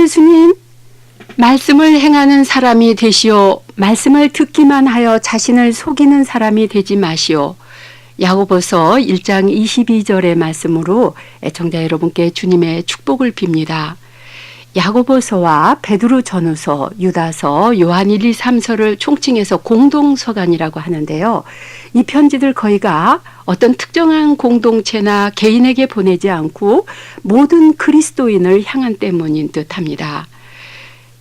예수님, 말씀을 행하는 사람이 되시오. 말씀을 듣기만 하여 자신을 속이는 사람이 되지 마시오. 야고보서 1장 22절의 말씀으로 애청자 여러분께 주님의 축복을 빕니다. 야고보서와 베드로 전후서, 유다서, 요한 1, 2, 3서를 총칭해서 공동서간이라고 하는데요. 이 편지들 거의가 어떤 특정한 공동체나 개인에게 보내지 않고 모든 그리스도인을 향한 때문인 듯합니다.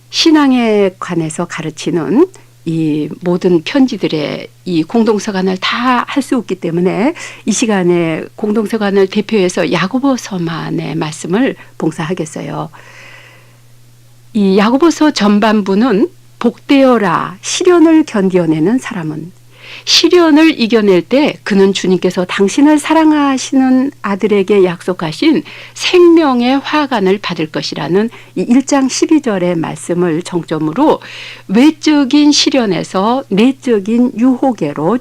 신앙에 관해서 가르치는 이 모든 편지들의 이 공동서간을 다 할 수 없기 때문에 이 시간에 공동서간을 대표해서 야고보서만의 말씀을 봉사하겠어요. 이 야고보서 전반부는 복되어라, 시련을 견디어내는 사람은, 시련을 이겨낼 때 그는 주님께서 당신을 사랑하시는 아들에게 약속하신 생명의 화관을 받을 것이라는 이 1장 12절의 말씀을 정점으로 외적인 시련에서 내적인 유혹에로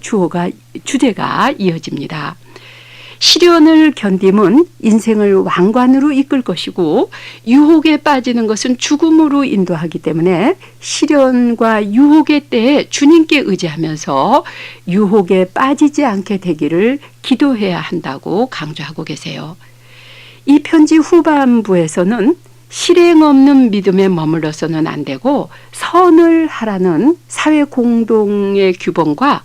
주제가 이어집니다. 시련을 견딤은 인생을 왕관으로 이끌 것이고 유혹에 빠지는 것은 죽음으로 인도하기 때문에 시련과 유혹의 때에 주님께 의지하면서 유혹에 빠지지 않게 되기를 기도해야 한다고 강조하고 계세요. 이 편지 후반부에서는 실행 없는 믿음에 머물러서는 안 되고 선을 하라는 사회 공동의 규범과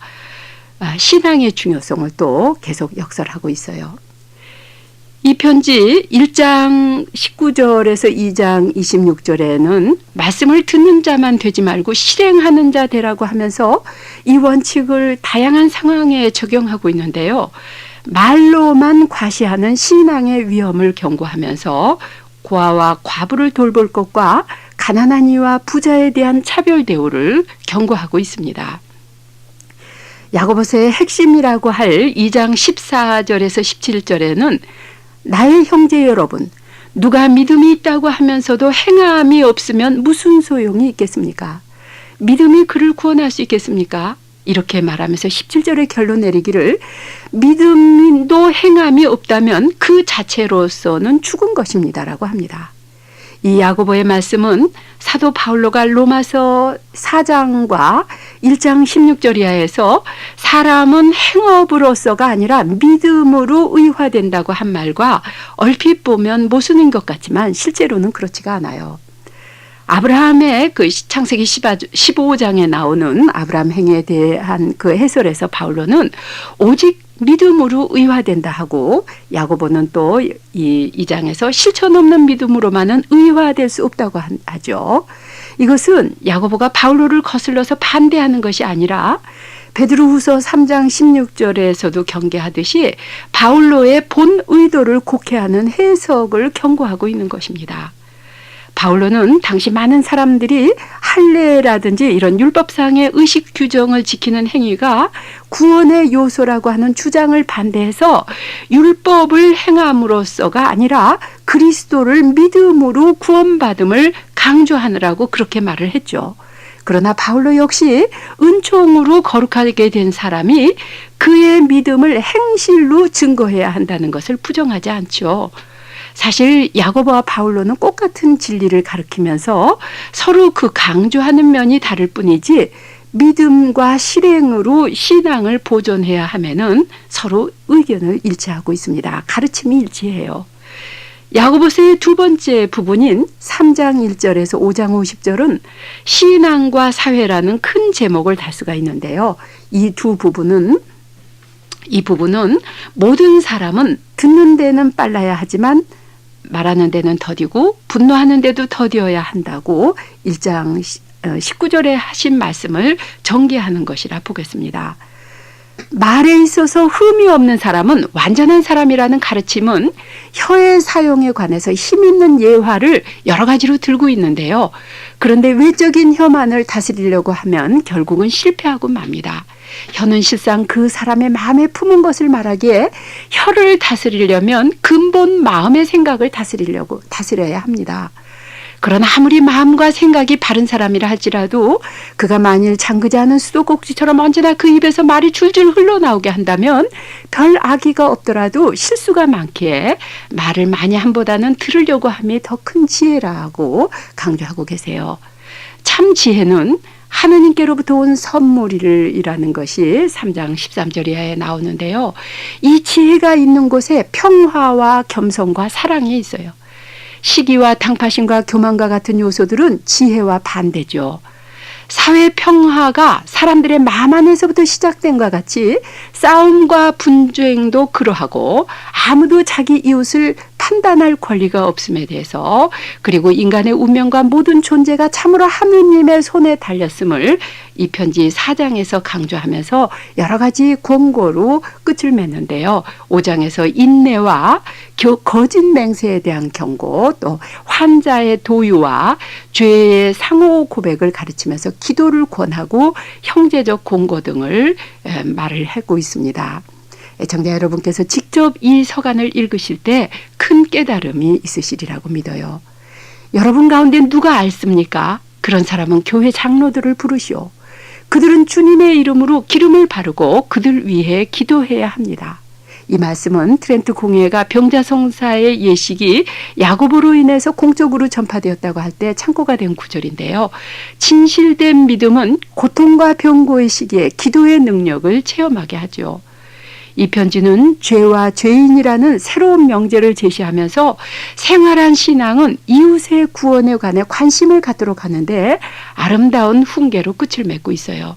신앙의 중요성을 또 계속 역설하고 있어요. 이 편지 1장 19절에서 2장 26절에는 말씀을 듣는 자만 되지 말고 실행하는 자 되라고 하면서 이 원칙을 다양한 상황에 적용하고 있는데요. 말로만 과시하는 신앙의 위험을 경고하면서 고아와 과부를 돌볼 것과 가난한 이와 부자에 대한 차별 대우를 경고하고 있습니다. 야고보서의 핵심이라고 할 2장 14절에서 17절에는 나의 형제 여러분, 누가 믿음이 있다고 하면서도 행함이 없으면 무슨 소용이 있겠습니까? 믿음이 그를 구원할 수 있겠습니까? 이렇게 말하면서 17절에 결론 내리기를 믿음도 행함이 없다면 그 자체로서는 죽은 것입니다라고 합니다. 이 야고보의 말씀은 사도 바울로가 로마서 4장과 1장 16절 이하에서 사람은 행업으로서가 아니라 믿음으로 의화된다고 한 말과 얼핏 보면 모순인 것 같지만 실제로는 그렇지가 않아요. 아브라함의 그 창세기 15장에 나오는 아브라함 행위에 대한 그 해설에서 바울로는 오직 믿음으로 의화된다 하고 야고보는 또 이 장에서 실천 없는 믿음으로만은 의화될 수 없다고 하죠. 이것은 야고보가 바울로를 거슬러서 반대하는 것이 아니라 베드로후서 3장 16절에서도 경계하듯이 바울로의 본 의도를 곡해하는 해석을 경고하고 있는 것입니다. 바울로는 당시 많은 사람들이 할례라든지 이런 율법상의 의식 규정을 지키는 행위가 구원의 요소라고 하는 주장을 반대해서 율법을 행함으로써가 아니라 그리스도를 믿음으로 구원받음을 강조하느라고 그렇게 말을 했죠. 그러나 바울로 역시 은총으로 거룩하게 된 사람이 그의 믿음을 행실로 증거해야 한다는 것을 부정하지 않죠. 사실 야고보와 바울로는 똑같은 진리를 가르치면서 서로 그 강조하는 면이 다를 뿐이지 믿음과 실행으로 신앙을 보존해야 하면은 서로 의견을 일치하고 있습니다. 가르침이 일치해요. 야고보서의 두 번째 부분인 3장 1절에서 5장 50절은 신앙과 사회라는 큰 제목을 달 수가 있는데요. 이 부분은 모든 사람은 듣는 데는 빨라야 하지만 말하는 데는 더디고 분노하는 데도 더디어야 한다고 1장 19절에 하신 말씀을 전개하는 것이라 보겠습니다. 말에 있어서 흠이 없는 사람은 완전한 사람이라는 가르침은 혀의 사용에 관해서 힘 있는 예화를 여러 가지로 들고 있는데요. 그런데 외적인 혀만을 다스리려고 하면 결국은 실패하고 맙니다. 혀는 실상 그 사람의 마음에 품은 것을 말하기에 혀를 다스리려면 근본 마음의 생각을 다스려야 합니다. 그러나 아무리 마음과 생각이 바른 사람이라 할지라도 그가 만일 잠그지 않은 수도꼭지처럼 언제나 그 입에서 말이 줄줄 흘러나오게 한다면 별 악의가 없더라도 실수가 많기에 말을 많이 함보다는 들으려고 함이 더 큰 지혜라고 강조하고 계세요. 참 지혜는 하느님께로부터 온 선물이라는 것이 3장 13절에 나오는데요. 이 지혜가 있는 곳에 평화와 겸손과 사랑이 있어요. 시기와 당파심과 교만과 같은 요소들은 지혜와 반대죠. 사회 평화가 사람들의 마음 안에서부터 시작된 것과 같이 싸움과 분쟁도 그러하고 아무도 자기 이웃을 판단할 권리가 없음에 대해서, 그리고 인간의 운명과 모든 존재가 참으로 하느님의 손에 달렸음을 이 편지 4장에서 강조하면서 여러 가지 권고로 끝을 맺는데요. 5장에서 인내와 거짓 맹세에 대한 경고, 또 환자의 도유와 죄의 상호 고백을 가르치면서 기도를 권하고 형제적 공고 등을 말을 하고 있습니다. 애청자 여러분께서 직접 이 서간을 읽으실 때 큰 깨달음이 있으시리라고 믿어요. 여러분 가운데 누가 앓습니까? 그런 사람은 교회 장로들을 부르시오. 그들은 주님의 이름으로 기름을 바르고 그들 위해 기도해야 합니다. 이 말씀은 트렌트 공회가 병자성사의 예식이 야고보로 인해서 공적으로 전파되었다고 할 때 참고가 된 구절인데요. 진실된 믿음은 고통과 병고의 시기에 기도의 능력을 체험하게 하죠. 이 편지는 죄와 죄인이라는 새로운 명제를 제시하면서 생활한 신앙은 이웃의 구원에 관해 관심을 갖도록 하는데 아름다운 훈계로 끝을 맺고 있어요.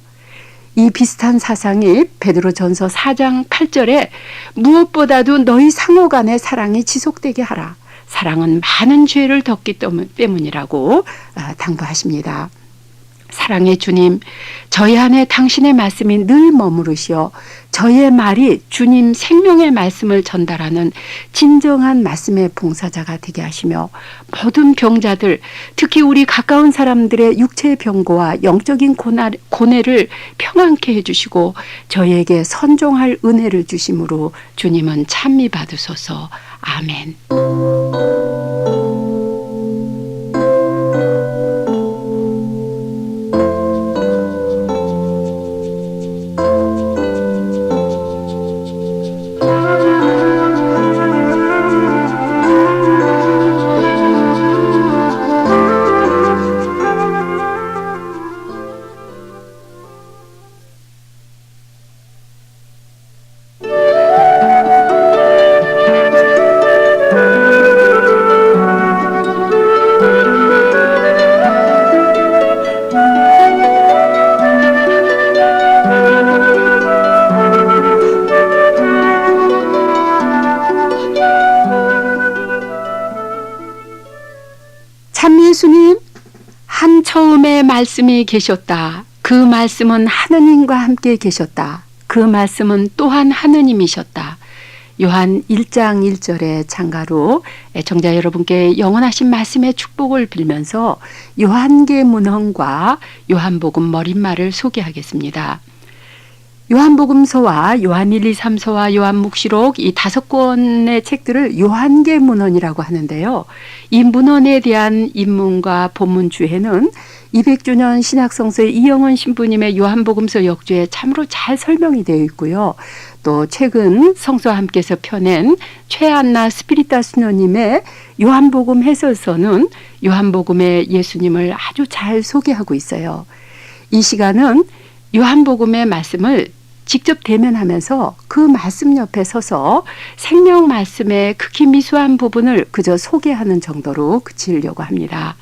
이 비슷한 사상이 베드로전서 4장 8절에 무엇보다도 너희 상호 간의 사랑이 지속되게 하라. 사랑은 많은 죄를 덮기 때문이라고 당부하십니다. 사랑의 주님, 저희 안에 당신의 말씀이 늘 머무르시어 저희의 말이 주님 생명의 말씀을 전달하는 진정한 말씀의 봉사자가 되게 하시며 모든 병자들, 특히 우리 가까운 사람들의 육체의 병고와 영적인 고뇌를 평안케 해주시고 저희에게 선종할 은혜를 주심으로 주님은 찬미 받으소서. 아멘. 참 예수님, 한 처음에 말씀이 계셨다. 그 말씀은 하느님과 함께 계셨다. 그 말씀은 또한 하느님이셨다. 요한 1장 1절의 창가로 애청자 여러분께 영원하신 말씀의 축복을 빌면서 요한계 문헌과 요한복음 머릿말을 소개하겠습니다. 요한복음서와 요한 1, 2, 3서와 요한묵시록 이 5권의 책들을 요한계 문헌이라고 하는데요. 이 문헌에 대한 입문과 본문 주해는 200주년 신학성서의 이영원 신부님의 요한복음서 역주에 참으로 잘 설명이 되어 있고요. 또 최근 성서와 함께서 펴낸 최안나 스피리타 수녀님의 요한복음 해설서는 요한복음의 예수님을 아주 잘 소개하고 있어요. 이 시간은 요한복음의 말씀을 직접 대면하면서 그 말씀 옆에 서서 생명 말씀의 극히 미수한 부분을 그저 소개하는 정도로 그치려고 합니다.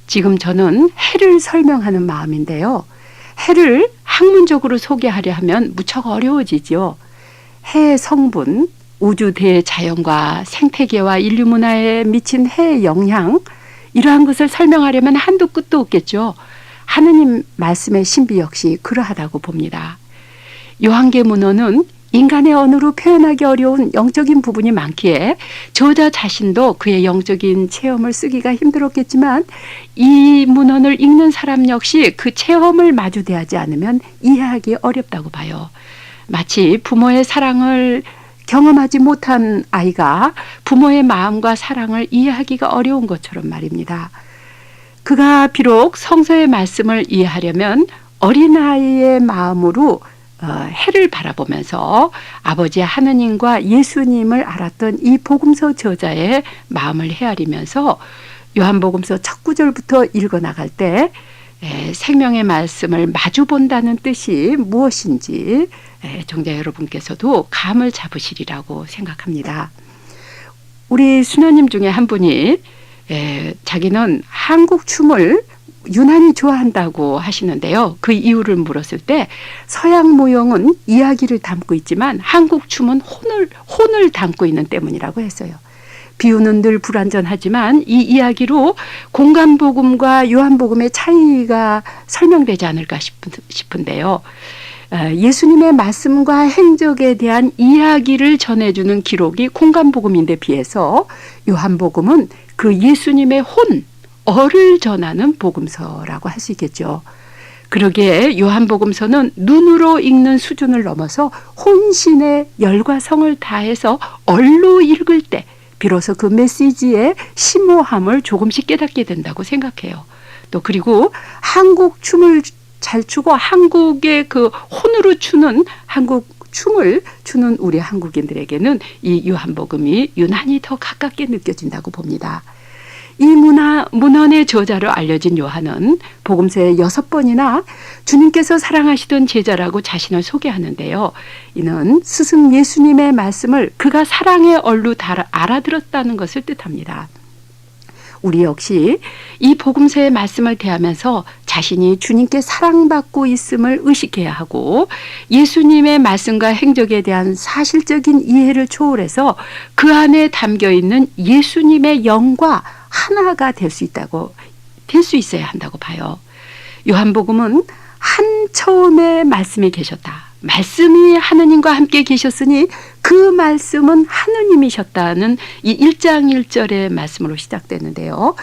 지금 저는 해를 설명하는 마음인데요. 해를 학문적으로 소개하려 하면 무척 어려워지죠. 해의 성분, 우주 대자연과 생태계와 인류 문화에 미친 해의 영향, 이러한 것을 설명하려면 한도 끝도 없겠죠. 하느님 말씀의 신비 역시 그러하다고 봅니다. 요한계 문헌은 인간의 언어로 표현하기 어려운 영적인 부분이 많기에 저자 자신도 그의 영적인 체험을 쓰기가 힘들었겠지만 이 문헌을 읽는 사람 역시 그 체험을 마주대하지 않으면 이해하기 어렵다고 봐요. 마치 부모의 사랑을 경험하지 못한 아이가 부모의 마음과 사랑을 이해하기가 어려운 것처럼 말입니다. 그가 비록 성서의 말씀을 이해하려면 어린아이의 마음으로 해를 바라보면서 아버지 하느님과 예수님을 알았던 이 복음서 저자의 마음을 헤아리면서 요한복음서 첫 구절부터 읽어나갈 때 생명의 말씀을 마주본다는 뜻이 무엇인지 애청자 여러분께서도 감을 잡으시리라고 생각합니다. 우리 수녀님 중에 한 분이 자기는 한국 춤을 유난히 좋아한다고 하시는데요. 그 이유를 물었을 때 서양 모형은 이야기를 담고 있지만 한국 춤은 혼을 담고 있는 때문이라고 했어요. 비유는 늘 불완전하지만 이 이야기로 공간복음과 요한복음의 차이가 설명되지 않을까 싶은데요. 예수님의 말씀과 행적에 대한 이야기를 전해주는 기록이 공간복음인데 비해서 요한복음은 그 예수님의 어를 전하는 복음서라고 할 수 있겠죠. 그러기에 요한복음서는 눈으로 읽는 수준을 넘어서 혼신의 열과 성을 다해서 얼로 읽을 때 비로소 그 메시지의 심오함을 조금씩 깨닫게 된다고 생각해요. 또 그리고 한국 춤을 잘 추고 한국의 그 혼으로 추는 한국 춤을 추는 우리 한국인들에게는 이 요한복음이 유난히 더 가깝게 느껴진다고 봅니다. 이 문헌의 저자로 알려진 요한은 복음서에 6번이나 주님께서 사랑하시던 제자라고 자신을 소개하는데요. 이는 스승 예수님의 말씀을 그가 사랑의 얼로 알아들었다는 것을 뜻합니다. 우리 역시 이 복음서의 말씀을 대하면서 자신이 주님께 사랑받고 있음을 의식해야 하고 예수님의 말씀과 행적에 대한 사실적인 이해를 초월해서 그 안에 담겨있는 예수님의 영과 하나가 될 수 있어야 한다고 봐요. 요한복음은 한 처음에 말씀이 계셨다. 말씀이 하느님과 함께 계셨으니 그 말씀은 하느님이셨다는 이 1장 1절의 말씀으로 시작되는데요.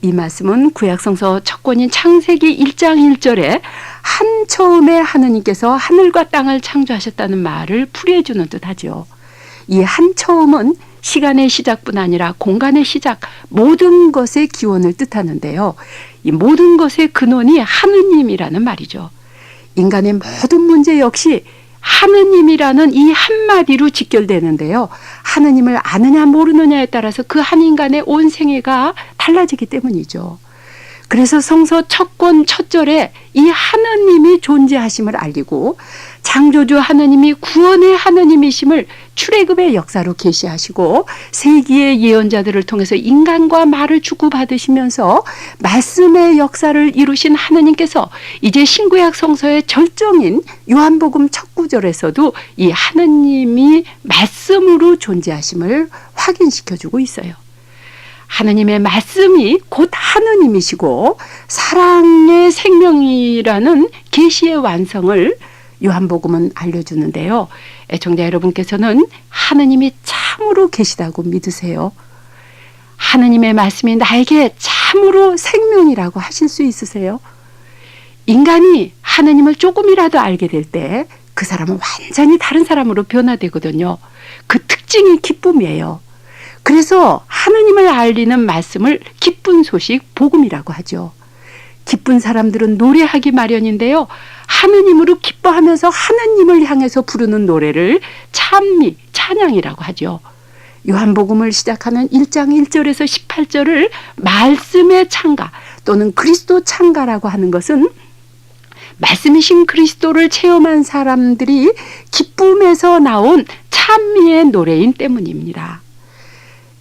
이 말씀은 구약성서 첫 권인 창세기 1장 1절에 한 처음에 하느님께서 하늘과 땅을 창조하셨다는 말을 풀이해주는 뜻하죠. 이 한 처음은 시간의 시작뿐 아니라 공간의 시작, 모든 것의 기원을 뜻하는데요. 이 모든 것의 근원이 하느님이라는 말이죠. 인간의 모든 문제 역시 하느님이라는 이 한마디로 직결되는데요. 하느님을 아느냐 모르느냐에 따라서 그 한 인간의 온 생애가 달라지기 때문이죠. 그래서 성서 첫 권 첫 절에 이 하느님이 존재하심을 알리고 창조주 하느님이 구원의 하느님이심을 출애굽의 역사로 계시하시고 세기의 예언자들을 통해서 인간과 말을 주고받으시면서 말씀의 역사를 이루신 하느님께서 이제 신구약 성서의 절정인 요한복음 첫 구절에서도 이 하느님이 말씀으로 존재하심을 확인시켜주고 있어요. 하느님의 말씀이 곧 하느님이시고 사랑의 생명이라는 계시의 완성을 요한복음은 알려주는데요. 애청자 여러분께서는 하느님이 참으로 계시다고 믿으세요? 하느님의 말씀이 나에게 참으로 생명이라고 하실 수 있으세요? 인간이 하느님을 조금이라도 알게 될 때 그 사람은 완전히 다른 사람으로 변화되거든요. 그 특징이 기쁨이에요. 그래서 하느님을 알리는 말씀을 기쁜 소식, 복음이라고 하죠. 기쁜 사람들은 노래하기 마련인데요. 하느님으로 기뻐하면서 하느님을 향해서 부르는 노래를 찬미, 찬양이라고 하죠. 요한복음을 시작하는 1장 1절에서 18절을 말씀의 창가 또는 그리스도 창가라고 하는 것은 말씀이신 그리스도를 체험한 사람들이 기쁨에서 나온 찬미의 노래인 때문입니다.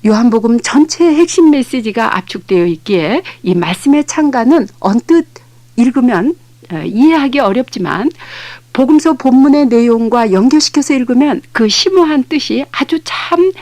요한복음 전체의 핵심 메시지가 압축되어 있기에 이 말씀의 창가는 언뜻 읽으면 이해하기 어렵지만 복음서 본문의 내용과 연결시켜서 읽으면 그 심오한 뜻이 아주 참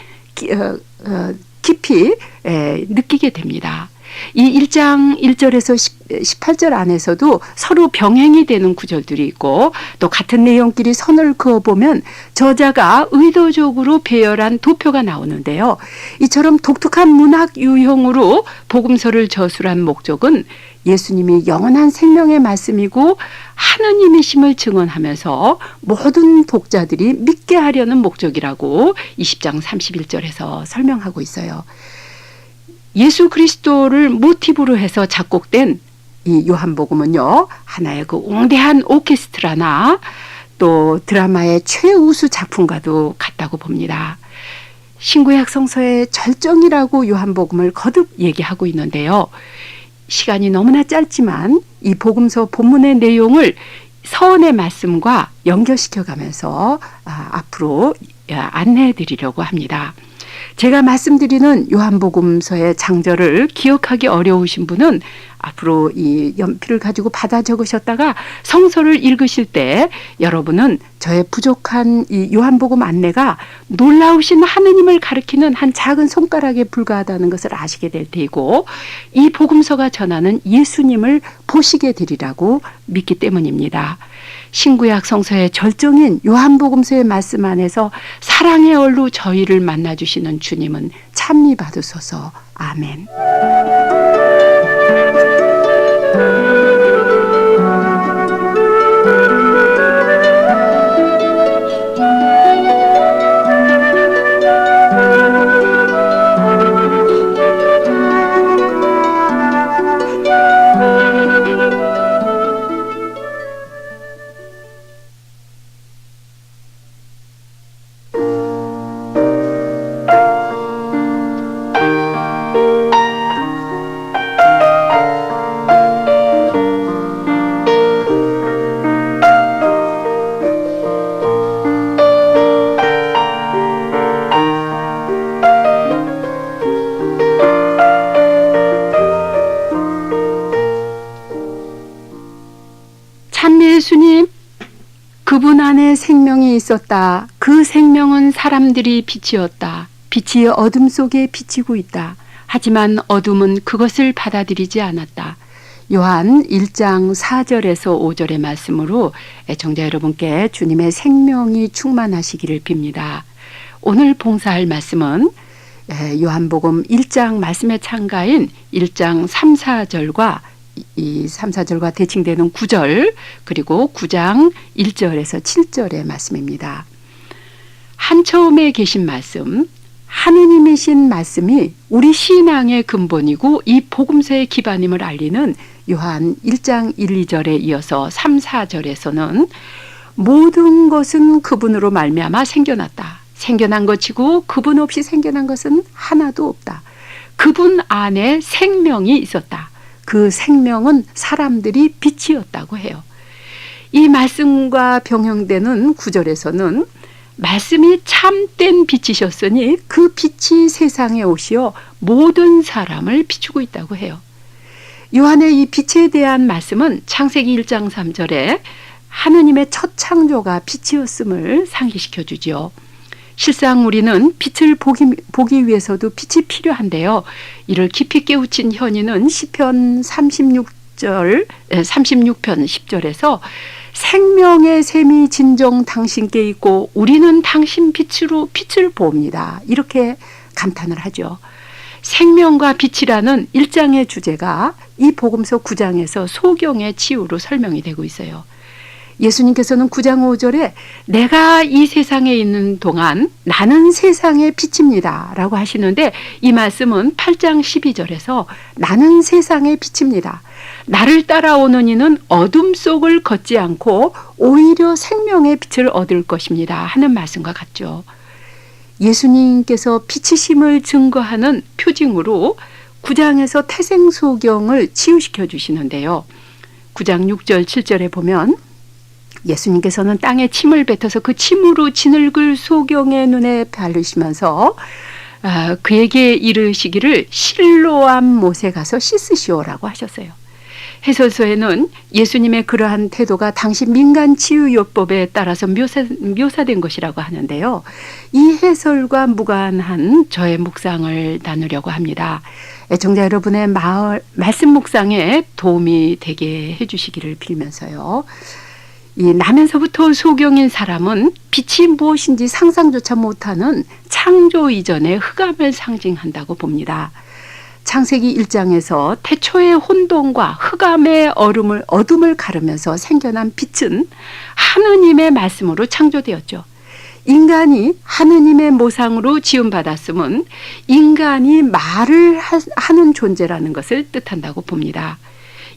깊이 느끼게 됩니다. 이 1장 1절에서 18절 안에서도 서로 병행이 되는 구절들이 있고 또 같은 내용끼리 선을 그어보면 저자가 의도적으로 배열한 도표가 나오는데요. 이처럼 독특한 문학 유형으로 복음서를 저술한 목적은 예수님이 영원한 생명의 말씀이고 하느님이심을 증언하면서 모든 독자들이 믿게 하려는 목적이라고 20장 31절에서 설명하고 있어요. 예수 그리스도를 모티브로 해서 작곡된 이 요한복음은요, 하나의 그 웅대한 오케스트라나 또 드라마의 최우수 작품과도 같다고 봅니다. 신구약 성서의 절정이라고 요한복음을 거듭 얘기하고 있는데요. 시간이 너무나 짧지만 이 복음서 본문의 내용을 서원의 말씀과 연결시켜 가면서 앞으로 안내해 드리려고 합니다. 제가 말씀드리는 요한복음서의 장절을 기억하기 어려우신 분은 앞으로 이 연필을 가지고 받아 적으셨다가 성서를 읽으실 때 여러분은 저의 부족한 이 요한복음 안내가 놀라우신 하느님을 가리키는 한 작은 손가락에 불과하다는 것을 아시게 될 테이고 이 복음서가 전하는 예수님을 보시게 되리라고 믿기 때문입니다. 신구약 성서의 절정인 요한복음서의 말씀 안에서 사랑의 얼로 저희를 만나주시는 주님은 찬미 받으소서. 아멘. 예수님, 그분 안에 생명이 있었다. 그 생명은 사람들이 빛이었다. 빛이 어둠 속에 비치고 있다. 하지만 어둠은 그것을 받아들이지 않았다. 요한 1장 4절에서 5절의 말씀으로 애청자 여러분께 주님의 생명이 충만하시기를 빕니다. 오늘 봉사할 말씀은 요한복음 1장 말씀의 창가인 1장 3, 4절과 이 3, 4절과 대칭되는 9절 그리고 9장 1절에서 7절의 말씀입니다. 한 처음에 계신 말씀, 하느님이신 말씀이 우리 신앙의 근본이고 이 복음서의 기반임을 알리는 요한 1장 1, 2절에 이어서 3, 4절에서는 모든 것은 그분으로 말미암아 생겨났다. 생겨난 것이고 그분 없이 생겨난 것은 하나도 없다. 그분 안에 생명이 있었다. 그 생명은 사람들이 빛이었다고 해요. 이 말씀과 병행되는 9절에서는 말씀이 참된 빛이셨으니 그 빛이 세상에 오시어 모든 사람을 비추고 있다고 해요. 요한의 이 빛에 대한 말씀은 창세기 1장 3절에 하느님의 첫 창조가 빛이었음을 상기시켜 주지요. 실상 우리는 빛을 보기 위해서도 빛이 필요한데요. 이를 깊이 깨우친 현인은 시편 36편 10절에서 생명의 샘이 진정 당신께 있고 우리는 당신 빛으로 빛을 보옵니다. 이렇게 감탄을 하죠. 생명과 빛이라는 1장의 주제가 이 복음서 9장에서 소경의 치유로 설명이 되고 있어요. 예수님께서는 9장 5절에 내가 이 세상에 있는 동안 나는 세상의 빛입니다 라고 하시는데 이 말씀은 8장 12절에서 나는 세상의 빛입니다. 나를 따라오는 이는 어둠 속을 걷지 않고 오히려 생명의 빛을 얻을 것입니다 하는 말씀과 같죠. 예수님께서 빛이심을 증거하는 표징으로 9장에서 태생소경을 치유시켜 주시는데요. 9장 6절 7절에 보면 예수님께서는 땅에 침을 뱉어서 그 침으로 진흙을 소경의 눈에 바르시면서 그에게 이르시기를 실로암 못에 가서 씻으시오라고 하셨어요. 해설서에는 예수님의 그러한 태도가 당시 민간치유요법에 따라서 묘사된 것이라고 하는데요. 이 해설과 무관한 저의 묵상을 나누려고 합니다. 애청자 여러분의 말씀 묵상에 도움이 되게 해주시기를 빌면서요. 이 나면서부터 소경인 사람은 빛이 무엇인지 상상조차 못하는 창조 이전의 흑암을 상징한다고 봅니다. 창세기 1장에서 태초의 혼돈과 흑암의 어둠을 가르면서 생겨난 빛은 하느님의 말씀으로 창조되었죠. 인간이 하느님의 모상으로 지음받았음은 인간이 말을 하는 존재라는 것을 뜻한다고 봅니다.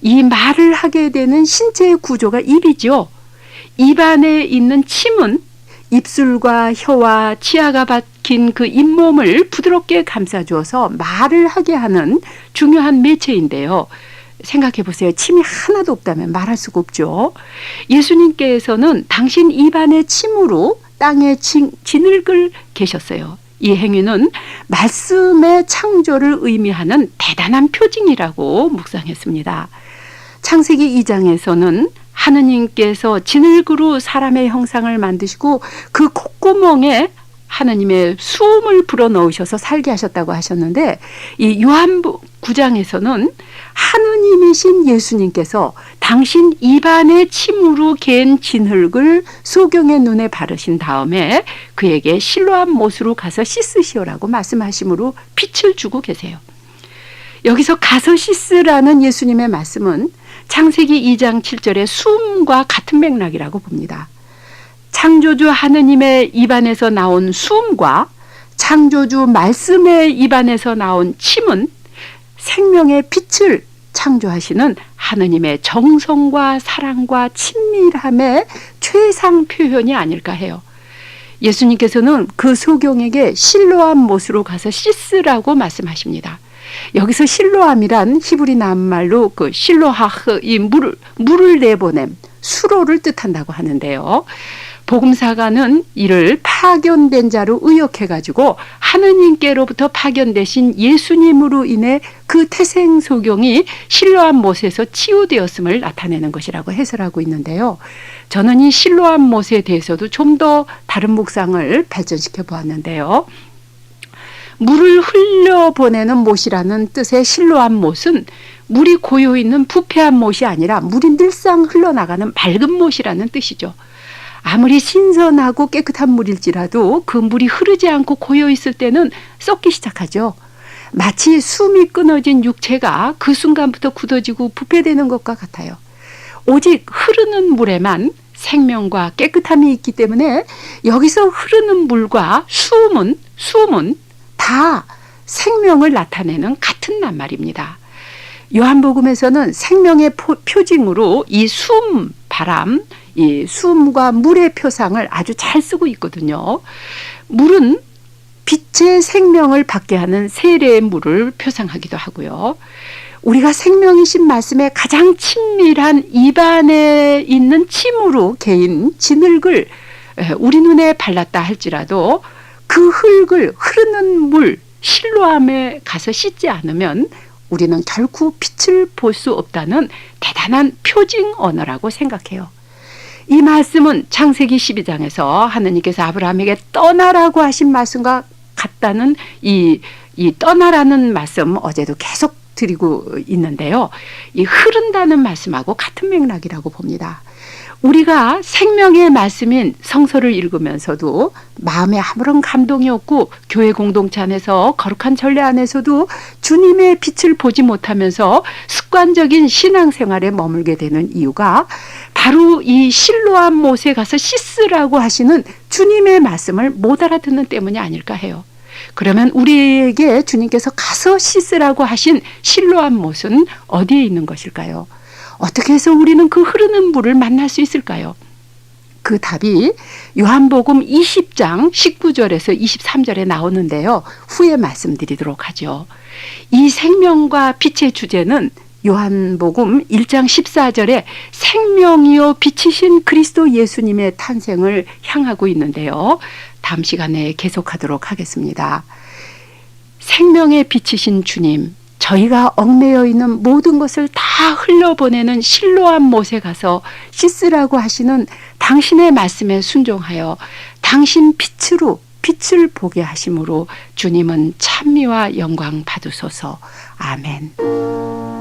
이 말을 하게 되는 신체의 구조가 입이죠. 입 안에 있는 침은 입술과 혀와 치아가 박힌 그 잇몸을 부드럽게 감싸주어서 말을 하게 하는 중요한 매체인데요. 생각해 보세요. 침이 하나도 없다면 말할 수가 없죠. 예수님께서는 당신 입 안에 침으로 땅에 진흙을 계셨어요. 이 행위는 말씀의 창조를 의미하는 대단한 표징이라고 묵상했습니다. 창세기 2장에서는 하느님께서 진흙으로 사람의 형상을 만드시고 그 콧구멍에 하느님의 수음을 불어넣으셔서 살게 하셨다고 하셨는데, 이 요한 9장에서는 하느님이신 예수님께서 당신 입안의 침으로 갠 진흙을 소경의 눈에 바르신 다음에 그에게 실로암 못으로 가서 씻으시오라고 말씀하심으로 빛을 주고 계세요. 여기서 가서 씻으라는 예수님의 말씀은 창세기 2장 7절의 수음과 같은 맥락이라고 봅니다. 창조주 하느님의 입안에서 나온 수음과 창조주 말씀의 입안에서 나온 침은 생명의 빛을 창조하시는 하느님의 정성과 사랑과 친밀함의 최상 표현이 아닐까 해요. 예수님께서는 그 소경에게 실로암 못으로 가서 씻으라고 말씀하십니다. 여기서 실로암이란 히브리 낱말로 그 실로하흐, 이 물을 내보냄, 수로를 뜻한다고 하는데요. 복음사가는 이를 파견된 자로 의역해가지고 하느님께로부터 파견되신 예수님으로 인해 그 태생 소경이 실로암 못에서 치유되었음을 나타내는 것이라고 해설하고 있는데요. 저는 이 실로암 못에 대해서도 좀 더 다른 묵상을 발전시켜 보았는데요. 물을 흘려보내는 못이라는 뜻의 실로암 못은 물이 고여있는 부패한 못이 아니라 물이 늘상 흘러나가는 맑은 못이라는 뜻이죠. 아무리 신선하고 깨끗한 물일지라도 그 물이 흐르지 않고 고여있을 때는 썩기 시작하죠. 마치 숨이 끊어진 육체가 그 순간부터 굳어지고 부패되는 것과 같아요. 오직 흐르는 물에만 생명과 깨끗함이 있기 때문에 여기서 흐르는 물과 수음은 다 생명을 나타내는 같은 낱말입니다. 요한복음에서는 생명의 표징으로 이 수음, 바람, 이 수음과 물의 표상을 아주 잘 쓰고 있거든요. 물은 빛의 생명을 받게 하는 세례의 물을 표상하기도 하고요. 우리가 생명이신 말씀에 가장 친밀한 입안에 있는 침으로 개인 진흙을 우리 눈에 발랐다 할지라도 그 흙을 흐르는 물 실로암에 가서 씻지 않으면 우리는 결코 빛을 볼 수 없다는 대단한 표징 언어라고 생각해요. 이 말씀은 창세기 12장에서 하느님께서 아브라함에게 떠나라고 하신 말씀과 같다는 이 떠나라는 말씀 어제도 계속 드리고 있는데요. 이 흐른다는 말씀하고 같은 맥락이라고 봅니다. 우리가 생명의 말씀인 성서를 읽으면서도 마음에 아무런 감동이 없고 교회 공동체 안에서 거룩한 전례 안에서도 주님의 빛을 보지 못하면서 습관적인 신앙생활에 머물게 되는 이유가 바로 이 실로암 못에 가서 씻으라고 하시는 주님의 말씀을 못 알아듣는 때문이 아닐까 해요. 그러면 우리에게 주님께서 가서 씻으라고 하신 실로암 못은 어디에 있는 것일까요? 어떻게 해서 우리는 그 흐르는 물을 만날 수 있을까요? 그 답이 요한복음 20장 19절에서 23절에 나오는데요. 후에 말씀드리도록 하죠. 이 생명과 빛의 주제는 요한복음 1장 14절에 생명이요 빛이신 그리스도 예수님의 탄생을 향하고 있는데요. 다음 시간에 계속하도록 하겠습니다. 생명의 빛이신 주님, 저희가 얽매여 있는 모든 것을 다 흘려보내는 실로암 못에 가서 씻으라고 하시는 당신의 말씀에 순종하여 당신 빛으로 빛을 보게 하심으로 주님은 찬미와 영광 받으소서. 아멘.